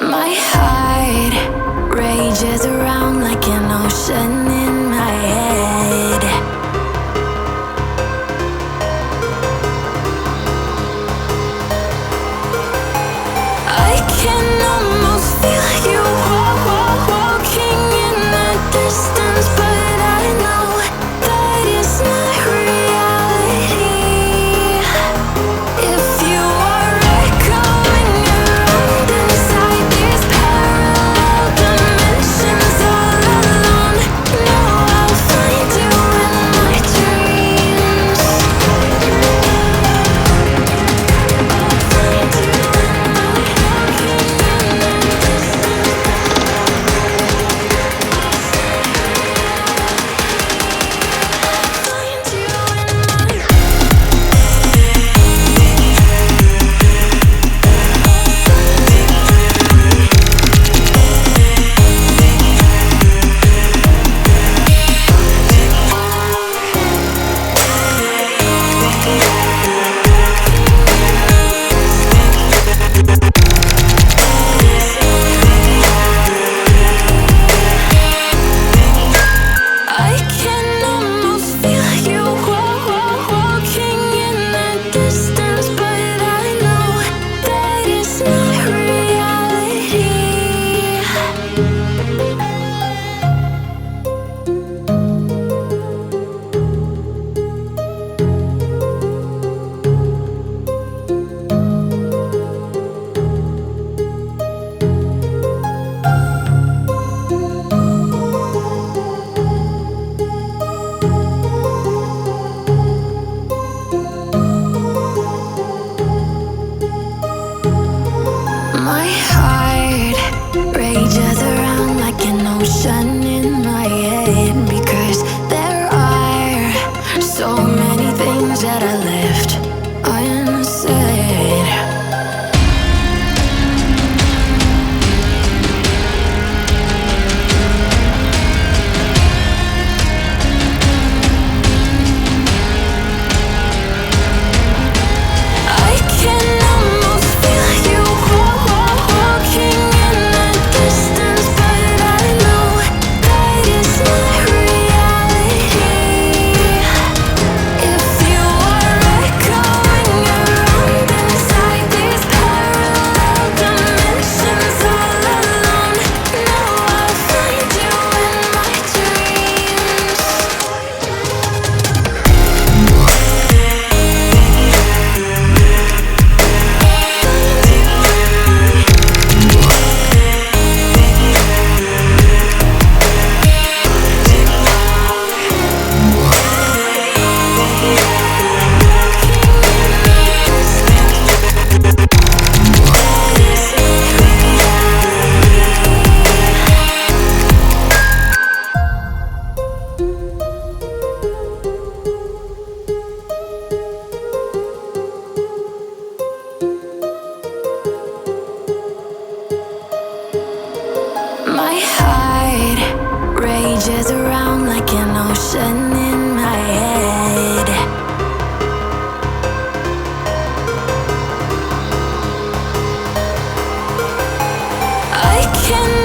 My heart rages around like an ocean in my head. I can almost feel you walking in the distance, but I know that it's not reality. If you are echoing around inside these parallel dimensions all alone, know I'll find you in my dreams. I'll find you in my walking in the find you in my I can almost feel you walking in the distance, but I know that it's not reality. My heart rages around like an ocean in my head, because there are so many things that I left unsaid. I can almost feel you walking in the distance, but I know that it's not reality. If you are echoing around inside these parallel dimensions all alone, know I'll find you in my dreams. My heart rages around like an ocean in my head. I can